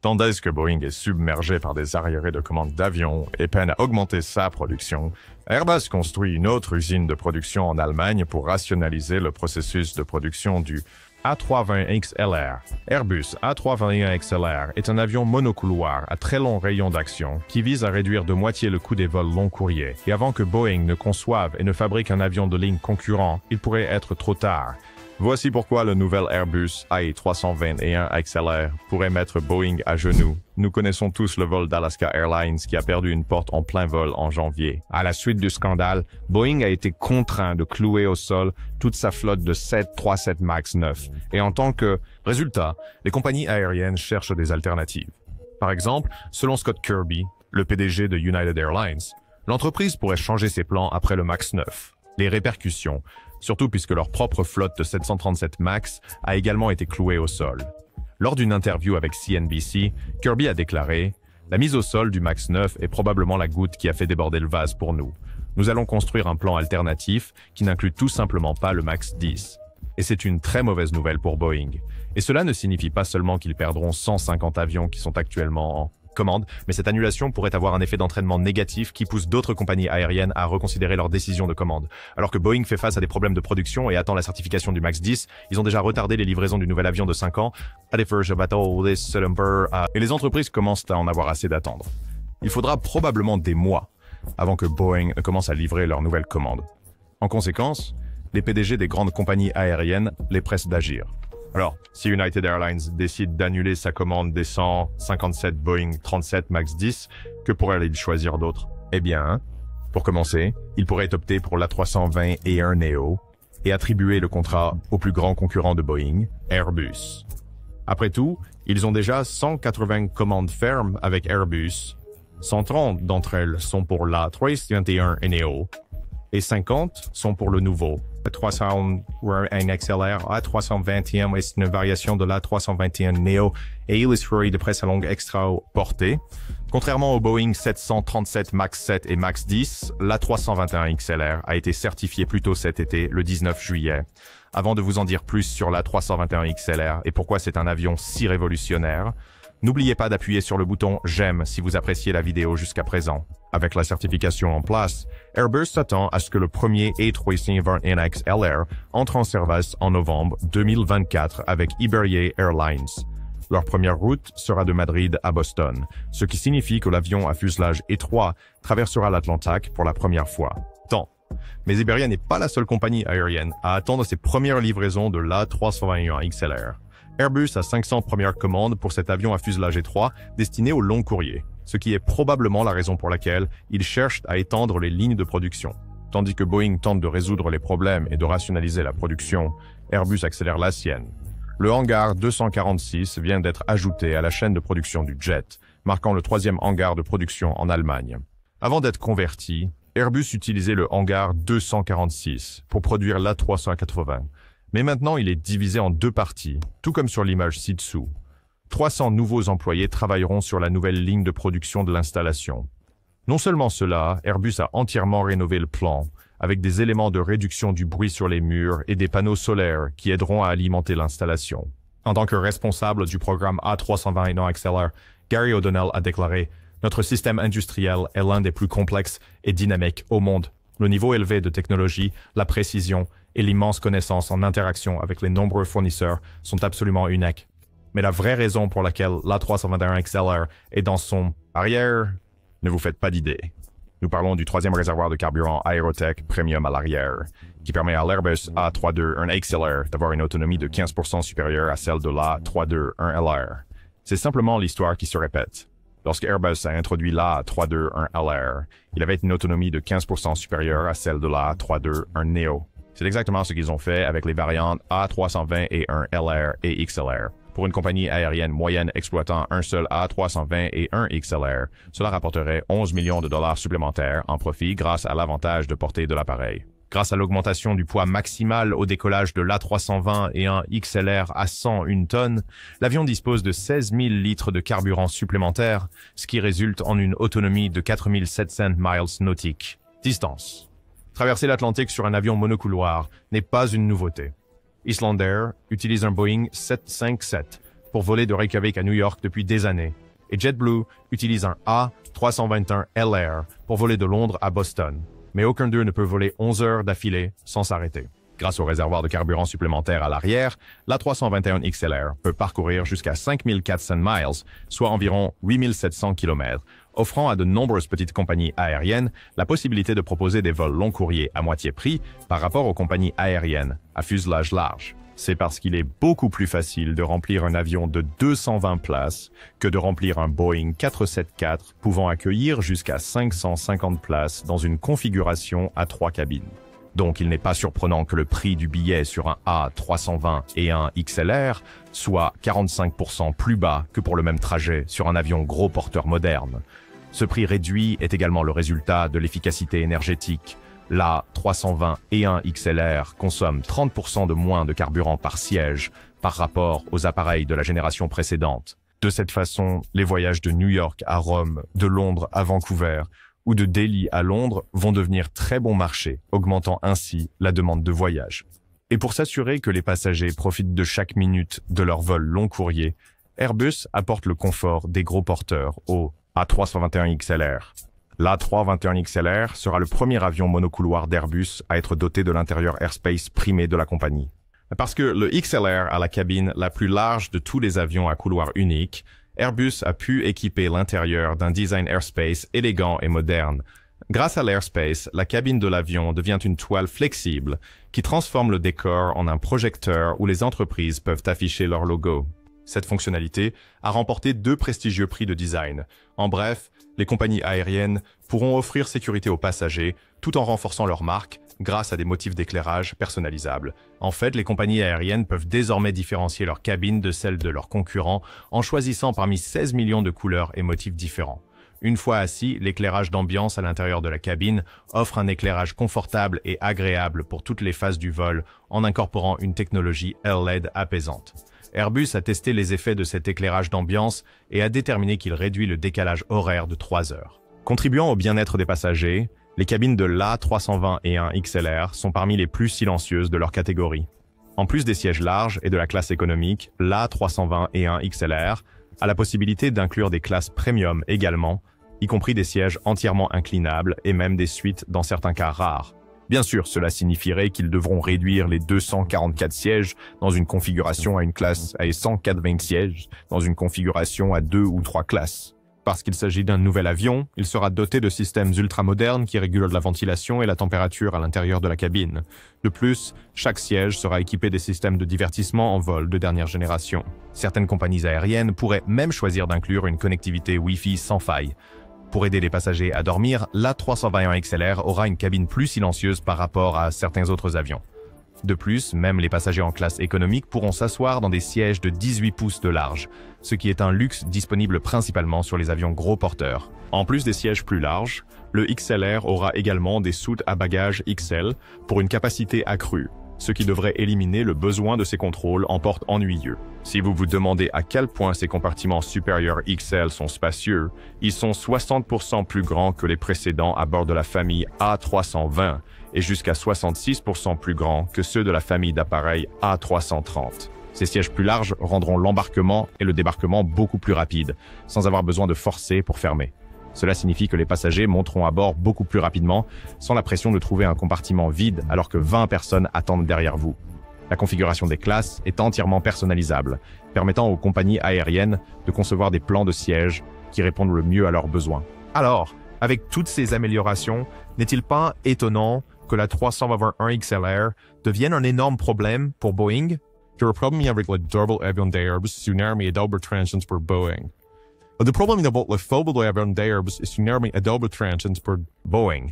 Tandis que Boeing est submergé par des arriérés de commandes d'avions et peine à augmenter sa production, Airbus construit une autre usine de production en Allemagne pour rationaliser le processus de production du A320XLR. Airbus A321XLR est un avion monocouloir à très long rayon d'action qui vise à réduire de moitié le coût des vols long courriers. Et avant que Boeing ne conçoive et ne fabrique un avion de ligne concurrent, il pourrait être trop tard. Voici pourquoi le nouvel Airbus A321XLR pourrait mettre Boeing à genoux. Nous connaissons tous le vol d'Alaska Airlines qui a perdu une porte en plein vol en janvier. À la suite du scandale, Boeing a été contraint de clouer au sol toute sa flotte de 737 MAX 9. Et en tant que résultat, les compagnies aériennes cherchent des alternatives. Par exemple, selon Scott Kirby, le PDG de United Airlines, l'entreprise pourrait changer ses plans après le MAX 9. Les répercussions, surtout puisque leur propre flotte de 737 MAX a également été clouée au sol. Lors d'une interview avec CNBC, Kirby a déclaré « La mise au sol du MAX 9 est probablement la goutte qui a fait déborder le vase pour nous. Nous allons construire un plan alternatif qui n'inclut tout simplement pas le MAX 10. » Et c'est une très mauvaise nouvelle pour Boeing. Et cela ne signifie pas seulement qu'ils perdront 150 avions qui sont actuellement en commande, mais cette annulation pourrait avoir un effet d'entraînement négatif qui pousse d'autres compagnies aériennes à reconsidérer leurs décisions de commande. Alors que Boeing fait face à des problèmes de production et attend la certification du MAX 10, ils ont déjà retardé les livraisons du nouvel avion de 5 ans, et les entreprises commencent à en avoir assez d'attendre. Il faudra probablement des mois avant que Boeing commence à livrer leurs nouvelles commandes. En conséquence, les PDG des grandes compagnies aériennes les pressent d'agir. Alors, si United Airlines décide d'annuler sa commande des 157 Boeing 37 MAX 10, que pourrait-il choisir d'autre? Eh bien, pour commencer, il pourrait opter pour l'A320 et un Neo et attribuer le contrat au plus grand concurrent de Boeing, Airbus. Après tout, ils ont déjà 180 commandes fermes avec Airbus, 130 d'entre elles sont pour l'A321 et Neo, et 50 sont pour le nouveau. A321 XLR, A321 est une variation de l'A321 Neo et illustré de presse à longue extra portée. Contrairement au Boeing 737 MAX 7 et MAX 10, l'A321 XLR a été certifié plus tôt cet été, le 19 juillet. Avant de vous en dire plus sur l'A321 XLR et pourquoi c'est un avion si révolutionnaire, n'oubliez pas d'appuyer sur le bouton « J'aime » si vous appréciez la vidéo jusqu'à présent. Avec la certification en place, Airbus s'attend à ce que le premier A321 XLR entre en service en novembre 2024 avec Iberia Airlines. Leur première route sera de Madrid à Boston, ce qui signifie que l'avion à fuselage étroit traversera l'Atlantique pour la première fois. Mais Iberia n'est pas la seule compagnie aérienne à attendre ses premières livraisons de l'A321 XLR. Airbus a 500 premières commandes pour cet avion à fuselage étroit destiné au long courrier, ce qui est probablement la raison pour laquelle ils cherchent à étendre les lignes de production. Tandis que Boeing tente de résoudre les problèmes et de rationaliser la production, Airbus accélère la sienne. Le hangar 246 vient d'être ajouté à la chaîne de production du jet, marquant le 3e hangar de production en Allemagne. Avant d'être converti, Airbus utilisait le hangar 246 pour produire l'A380. Mais maintenant, il est divisé en 2 parties, tout comme sur l'image ci-dessous. 300 nouveaux employés travailleront sur la nouvelle ligne de production de l'installation. Non seulement cela, Airbus a entièrement rénové le plan, avec des éléments de réduction du bruit sur les murs et des panneaux solaires qui aideront à alimenter l'installation. En tant que responsable du programme A321 XLR, Gary O'Donnell a déclaré « Notre système industriel est l'un des plus complexes et dynamiques au monde. Le niveau élevé de technologie, la précision et l'immense connaissance en interaction avec les nombreux fournisseurs sont absolument uniques. Mais la vraie raison pour laquelle l'A321 XLR est dans son arrière, ne vous faites pas d'idée. Nous parlons du 3e réservoir de carburant Aerotech Premium à l'arrière, qui permet à l'Airbus A321 XLR d'avoir une autonomie de 15% supérieure à celle de l'A321 LR. C'est simplement l'histoire qui se répète. Lorsque Airbus a introduit l'A321 LR, il avait une autonomie de 15% supérieure à celle de l'A321 Neo. C'est exactement ce qu'ils ont fait avec les variantes A320 et 1 LR et XLR. Pour une compagnie aérienne moyenne exploitant un seul A320 et un XLR, cela rapporterait 11 millions de dollars supplémentaires en profit grâce à l'avantage de portée de l'appareil. Grâce à l'augmentation du poids maximal au décollage de l'A320 et un XLR à 101 tonnes, l'avion dispose de 16 000 litres de carburant supplémentaire, ce qui résulte en une autonomie de 4 700 miles nautiques. Distance. Traverser l'Atlantique sur un avion monocouloir n'est pas une nouveauté. Islander utilise un Boeing 757 pour voler de Reykjavik à New York depuis des années, et JetBlue utilise un A321LR pour voler de Londres à Boston. Mais aucun d'eux ne peut voler 11 heures d'affilée sans s'arrêter. Grâce au réservoir de carburant supplémentaire à l'arrière, l'A321XLR peut parcourir jusqu'à 5400 miles, soit environ 8700 km, offrant à de nombreuses petites compagnies aériennes la possibilité de proposer des vols long courriers à moitié prix par rapport aux compagnies aériennes à fuselage large. C'est parce qu'il est beaucoup plus facile de remplir un avion de 220 places que de remplir un Boeing 747 pouvant accueillir jusqu'à 550 places dans une configuration à 3 cabines. Donc il n'est pas surprenant que le prix du billet sur un A320 et un XLR soit 45% plus bas que pour le même trajet sur un avion gros porteur moderne. Ce prix réduit est également le résultat de l'efficacité énergétique. L'A320 et un XLR consomment 30% de moins de carburant par siège par rapport aux appareils de la génération précédente. De cette façon, les voyages de New York à Rome, de Londres à Vancouver ou de Delhi à Londres vont devenir très bon marché, augmentant ainsi la demande de voyage. Et pour s'assurer que les passagers profitent de chaque minute de leur vol long courrier, Airbus apporte le confort des gros porteurs au A321XLR. L'A321XLR sera le premier avion monocouloir d'Airbus à être doté de l'intérieur airspace primé de la compagnie. Parce que le XLR a la cabine la plus large de tous les avions à couloir unique, Airbus a pu équiper l'intérieur d'un design airspace élégant et moderne. Grâce à l'airspace, la cabine de l'avion devient une toile flexible qui transforme le décor en un projecteur où les entreprises peuvent afficher leur logo. Cette fonctionnalité a remporté 2 prestigieux prix de design. En bref, les compagnies aériennes pourront offrir sécurité aux passagers tout en renforçant leur marque grâce à des motifs d'éclairage personnalisables. En fait, les compagnies aériennes peuvent désormais différencier leurs cabines de celles de leurs concurrents en choisissant parmi 16 millions de couleurs et motifs différents. Une fois assis, l'éclairage d'ambiance à l'intérieur de la cabine offre un éclairage confortable et agréable pour toutes les phases du vol en incorporant une technologie LED apaisante. Airbus a testé les effets de cet éclairage d'ambiance et a déterminé qu'il réduit le décalage horaire de 3 heures. Contribuant au bien-être des passagers, les cabines de l'A320 et un XLR sont parmi les plus silencieuses de leur catégorie. En plus des sièges larges et de la classe économique, l'A320 et un XLR a la possibilité d'inclure des classes premium également, y compris des sièges entièrement inclinables et même des suites dans certains cas rares. Bien sûr, cela signifierait qu'ils devront réduire les 244 sièges dans une configuration à une classe et 180 sièges dans une configuration à 2 ou 3 classes. Parce qu'il s'agit d'un nouvel avion, il sera doté de systèmes ultramodernes qui régulent la ventilation et la température à l'intérieur de la cabine. De plus, chaque siège sera équipé des systèmes de divertissement en vol de dernière génération. Certaines compagnies aériennes pourraient même choisir d'inclure une connectivité Wi-Fi sans faille. Pour aider les passagers à dormir, l'A321XLR aura une cabine plus silencieuse par rapport à certains autres avions. De plus, même les passagers en classe économique pourront s'asseoir dans des sièges de 18 pouces de large, ce qui est un luxe disponible principalement sur les avions gros porteurs. En plus des sièges plus larges, le XLR aura également des soutes à bagages XL pour une capacité accrue, ce qui devrait éliminer le besoin de ces contrôles en porte ennuyeux. Si vous vous demandez à quel point ces compartiments supérieurs XL sont spacieux, ils sont 60% plus grands que les précédents à bord de la famille A320 et jusqu'à 66% plus grands que ceux de la famille d'appareils A330. Ces sièges plus larges rendront l'embarquement et le débarquement beaucoup plus rapides, sans avoir besoin de forcer pour fermer. Cela signifie que les passagers monteront à bord beaucoup plus rapidement, sans la pression de trouver un compartiment vide alors que 20 personnes attendent derrière vous. La configuration des classes est entièrement personnalisable, permettant aux compagnies aériennes de concevoir des plans de sièges qui répondent le mieux à leurs besoins. Alors, avec toutes ces améliorations, n'est-il pas étonnant que la 321 XLR devienne un énorme problème pour Boeing? The problem avec le double avion d'Airbus est une arme à double tranchant pour Boeing. Le problème avec le double avion d'Airbus est une arme à double tranchant pour Boeing.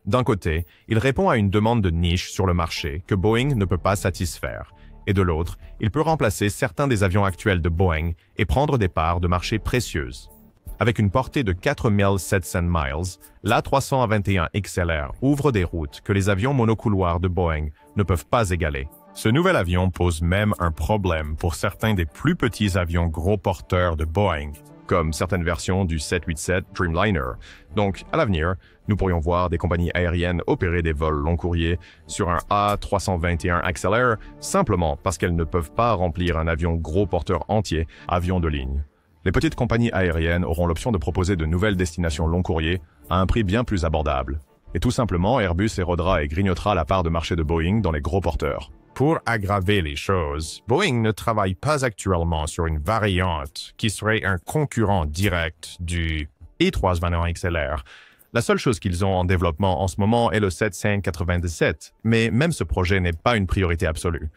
D'un côté, il répond à une demande de niche sur le marché que Boeing ne peut pas satisfaire. Et de l'autre, il peut remplacer certains des avions actuels de Boeing et prendre des parts de marché précieuses. Avec une portée de 4700 miles, l'A321 XLR ouvre des routes que les avions monocouloirs de Boeing ne peuvent pas égaler. Ce nouvel avion pose même un problème pour certains des plus petits avions gros porteurs de Boeing. comme certaines versions du 787 Dreamliner. Donc, à l'avenir, nous pourrions voir des compagnies aériennes opérer des vols long courriers sur un A321XLR simplement parce qu'elles ne peuvent pas remplir un avion gros porteur entier, avion de ligne. Les petites compagnies aériennes auront l'option de proposer de nouvelles destinations long courrier à un prix bien plus abordable. Et tout simplement, Airbus érodera et grignotera la part de marché de Boeing dans les gros porteurs. Pour aggraver les choses, Boeing ne travaille pas actuellement sur une variante qui serait un concurrent direct du A321XLR. La seule chose qu'ils ont en développement en ce moment est le 797, mais même ce projet n'est pas une priorité absolue.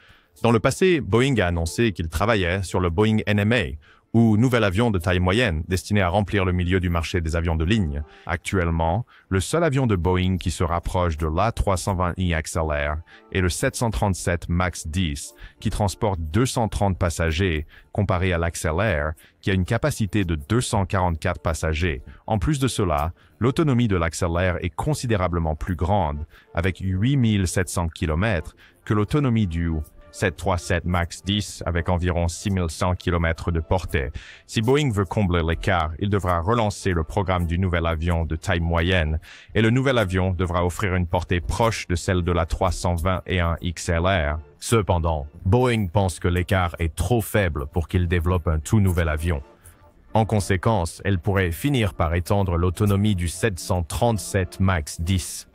Dans le passé, Boeing a annoncé qu'il travaillait sur le Boeing NMA, ou nouvel avion de taille moyenne destiné à remplir le milieu du marché des avions de ligne. Actuellement, le seul avion de Boeing qui se rapproche de l'A320XLR est le 737 MAX 10, qui transporte 230 passagers, comparé à l'XLR, qui a une capacité de 244 passagers. En plus de cela, l'autonomie de l'XLR est considérablement plus grande, avec 8700 km, que l'autonomie du 737 MAX 10 avec environ 6100 km de portée. Si Boeing veut combler l'écart, il devra relancer le programme du nouvel avion de taille moyenne et le nouvel avion devra offrir une portée proche de celle de la 321 XLR. Cependant, Boeing pense que l'écart est trop faible pour qu'il développe un tout nouvel avion. En conséquence, elle pourrait finir par étendre l'autonomie du 737 MAX 10.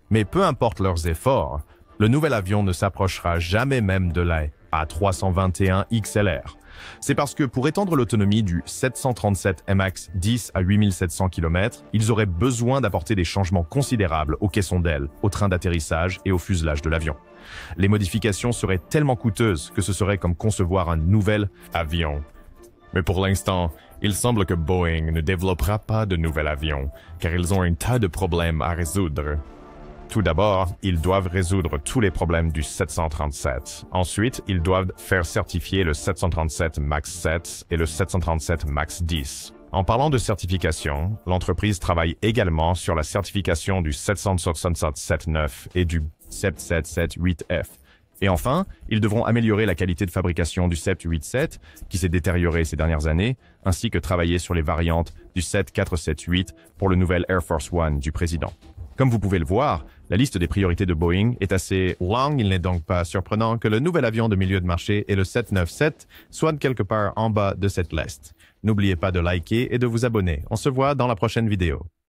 Mais peu importe leurs efforts, le nouvel avion ne s'approchera jamais même de la A321 XLR. C'est parce que pour étendre l'autonomie du 737 MAX 10 à 8700 km, ils auraient besoin d'apporter des changements considérables aux caissons d'aile, au train d'atterrissage et au fuselage de l'avion. Les modifications seraient tellement coûteuses que ce serait comme concevoir un nouvel avion. Mais pour l'instant, il semble que Boeing ne développera pas de nouvel avion, car ils ont un tas de problèmes à résoudre. Tout d'abord, ils doivent résoudre tous les problèmes du 737. Ensuite, ils doivent faire certifier le 737 MAX 7 et le 737 MAX 10. En parlant de certification, l'entreprise travaille également sur la certification du 767-9 et du 777-8F. Et enfin, ils devront améliorer la qualité de fabrication du 787, qui s'est détérioré ces dernières années, ainsi que travailler sur les variantes du 7478 pour le nouvel Air Force One du président. Comme vous pouvez le voir, la liste des priorités de Boeing est assez longue, il n'est donc pas surprenant que le nouvel avion de milieu de marché et le 797 soient quelque part en bas de cette liste. N'oubliez pas de liker et de vous abonner. On se voit dans la prochaine vidéo.